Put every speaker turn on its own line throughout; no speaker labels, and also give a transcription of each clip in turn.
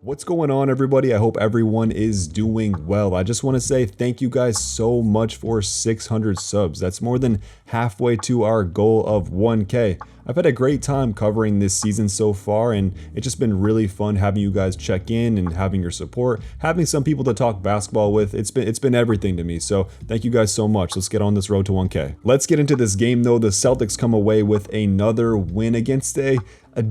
What's going on, everybody? I hope everyone is doing well. I just want to say thank you guys so much for 600 subs. That's more than halfway to our goal of 1K. I've had a great time covering this season so far, and it's just been really fun having you guys check in and having your support, having some people to talk basketball with. It's been everything to me. So thank you guys so much. Let's get on this road to 1K. Let's get into this game though. The Celtics come away with another win against a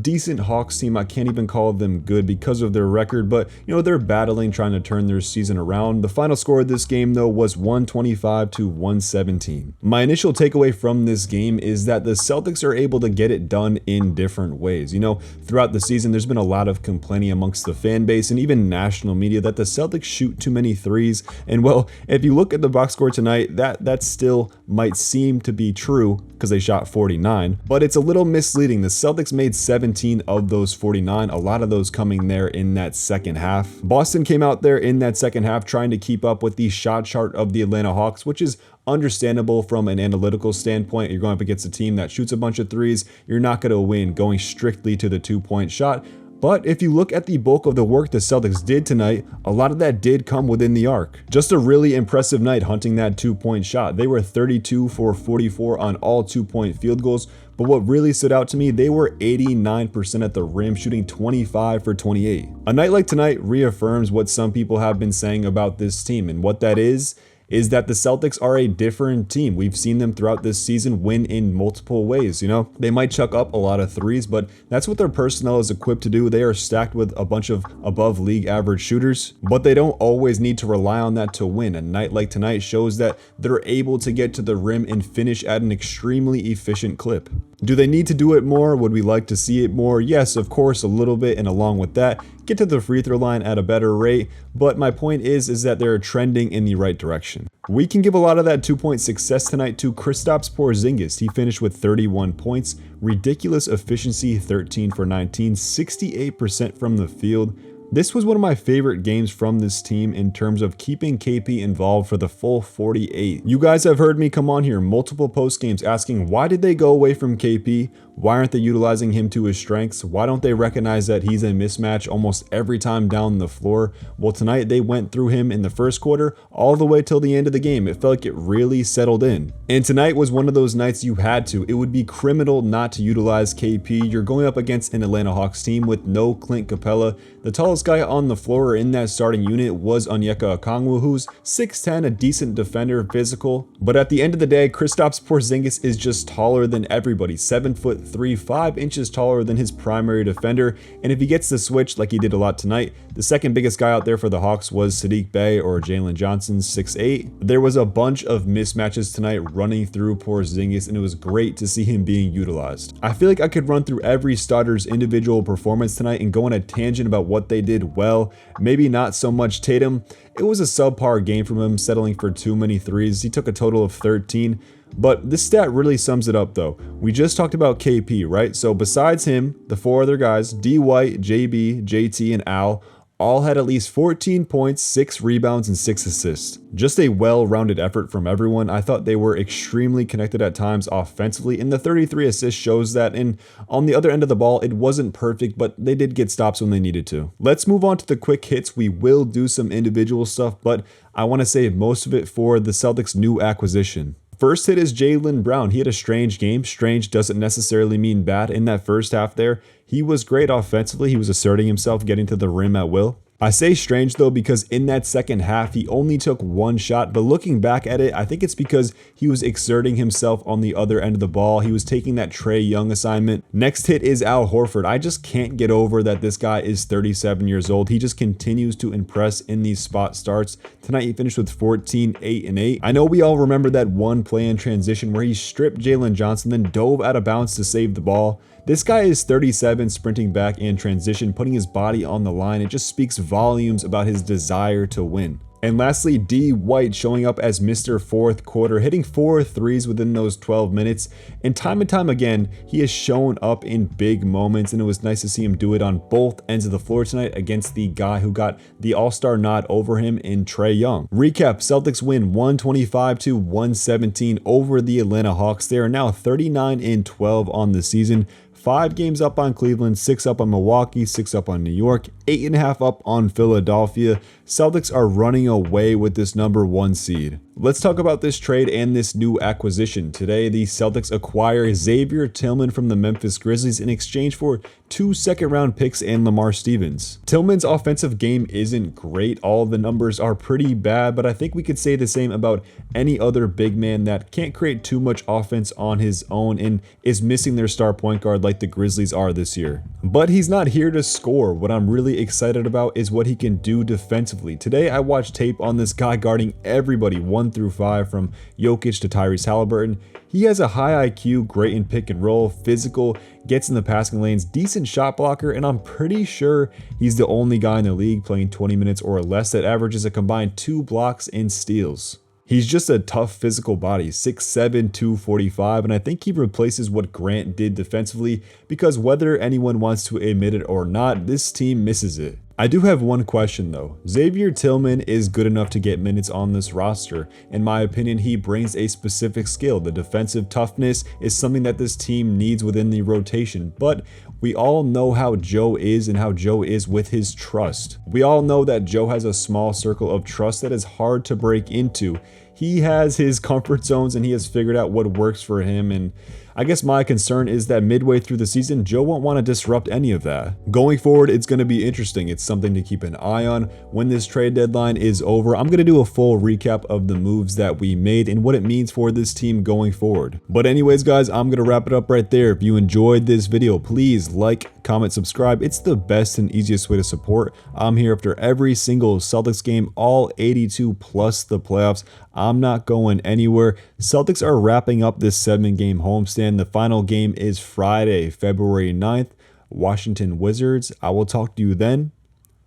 decent Hawks team. I can't even call them good because of their record, but they're battling, trying to turn their season around. The final score of this game though was 125 to 117. My initial takeaway from this game is that the Celtics are able to get it done in different ways. Throughout the season, there's been a lot of complaining amongst the fan base and even national media that the Celtics shoot too many threes. And well, if you look at the box score tonight, that still might seem to be true because they shot 49, but it's a little misleading. The Celtics made 17 of those 49, a lot of those coming there in that second half. Boston came out there in that second half trying to keep up with the shot chart of the Atlanta Hawks, which is understandable from an analytical standpoint. You're going up against a team that shoots a bunch of threes. You're not going to win going strictly to the 2-point shot. But if you look at the bulk of the work the Celtics did tonight, a lot of that did come within the arc. Just a really impressive night hunting that 2-point shot. They were 32 for 44 on all 2-point field goals. But what really stood out to me, they were 89% at the rim, shooting 25 for 28. A night like tonight reaffirms what some people have been saying about this team, and what that is that the Celtics are a different team. We've seen them throughout this season win in multiple ways. They might chuck up a lot of threes, but that's what their personnel is equipped to do. They are stacked with a bunch of above league average shooters, but they don't always need to rely on that to win. A night like tonight shows that they're able to get to the rim and finish at an extremely efficient clip. Do they need to do it more? Would we like to see it more? Yes, of course, a little bit, and along with that, get to the free throw line at a better rate. But my point is that they're trending in the right direction. We can give a lot of that 2-point success tonight to Kristaps Porzingis. He finished with 31 points, ridiculous efficiency, 13 for 19, 68% from the field. This was one of my favorite games from this team in terms of keeping KP involved for the full 48. You guys have heard me come on here multiple post games asking, why did they go away from KP? Why aren't they utilizing him to his strengths? Why don't they recognize that he's a mismatch almost every time down the floor? Well, tonight they went through him in the first quarter all the way till the end of the game. It felt like it really settled in. And tonight was one of those nights you had to. It would be criminal not to utilize KP. You're going up against an Atlanta Hawks team with no Clint Capella. The tallest guy on the floor in that starting unit was Onyeka Okongwu, who's 6'10", a decent defender, physical. But at the end of the day, Kristaps Porzingis is just taller than everybody. 7'3", 5 inches taller than his primary defender. And if he gets the switch like he did a lot tonight, the second biggest guy out there for the Hawks was Saddiq Bey or Jalen Johnson, 6'8". There was a bunch of mismatches tonight running through Porzingis, and it was great to see him being utilized. I feel like I could run through every starter's individual performance tonight and go on a tangent about what they did well. Maybe not so much Tatum. It was a subpar game from him, settling for too many threes. He took a total of 13. But this stat really sums it up though. We just talked about KP, right? So besides him, the 4 other guys, D White, JB, JT, and Al, all had at least 14 points, 6 rebounds, and 6 assists. Just a well-rounded effort from everyone. I thought they were extremely connected at times offensively, and the 33 assists shows that. And on the other end of the ball, it wasn't perfect, but they did get stops when they needed to. Let's move on to the quick hits. We will do some individual stuff, but I want to save most of it for the Celtics' new acquisition. First hit is Jaylen Brown. He had a strange game. Strange doesn't necessarily mean bad. In that first half there, he was great offensively. He was asserting himself, getting to the rim at will. I say strange though because in that second half, he only took 1 shot, but looking back at it, I think it's because he was exerting himself on the other end of the ball. He was taking that Trae Young assignment. Next hit is Al Horford. I just can't get over that this guy is 37 years old. He just continues to impress in these spot starts. Tonight he finished with 14, 8, and 8. I know we all remember that one play in transition where he stripped Jalen Johnson, then dove out of bounds to save the ball. This guy is 37, sprinting back in transition, putting his body on the line. It just speaks volumes about his desire to win. And lastly, D White showing up as Mr. Fourth Quarter, hitting 4 threes within those 12 minutes. And time again, he has shown up in big moments, and it was nice to see him do it on both ends of the floor tonight against the guy who got the All-Star nod over him in Trae Young. Recap, Celtics win 125-117 over the Atlanta Hawks. They are now 39-12 on the season. 5 games up on Cleveland, 6 up on Milwaukee, 6 up on New York, 8.5 up on Philadelphia. Celtics are running away with this number 1 seed. Let's talk about this trade and this new acquisition. Today, the Celtics acquire Xavier Tillman from the Memphis Grizzlies in exchange for 2 second-round picks and Lamar Stevens. Tillman's offensive game isn't great. All of the numbers are pretty bad, but I think we could say the same about any other big man that can't create too much offense on his own and is missing their star point guard like the Grizzlies are this year. But he's not here to score. What I'm really excited about is what he can do defensively. Today, I watched tape on this guy guarding everybody 1 through 5 from Jokic to Tyrese Halliburton. He has a high IQ, great in pick and roll, physical, gets in the passing lanes, decent shot blocker, and I'm pretty sure he's the only guy in the league playing 20 minutes or less that averages a combined 2 blocks and steals. He's just a tough physical body, 6'7", 245, and I think he replaces what Grant did defensively because whether anyone wants to admit it or not, this team misses it. I do have one question though. Xavier Tillman is good enough to get minutes on this roster. In my opinion, he brings a specific skill. The defensive toughness is something that this team needs within the rotation, but we all know how Joe is and how Joe is with his trust. We all know that Joe has a small circle of trust that is hard to break into. He has his comfort zones and he has figured out what works for him, and I guess my concern is that midway through the season, Joe won't want to disrupt any of that. Going forward, it's going to be interesting. It's something to keep an eye on. When this trade deadline is over, I'm going to do a full recap of the moves that we made and what it means for this team going forward. But anyways, guys, I'm going to wrap it up right there. If you enjoyed this video, please like, comment, subscribe. It's the best and easiest way to support. I'm here after every single Celtics game, all 82 plus the playoffs. I'm not going anywhere. Celtics are wrapping up this 7-game homestand. The final game is Friday, February 9th. Washington Wizards. I will talk to you then.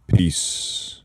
Peace.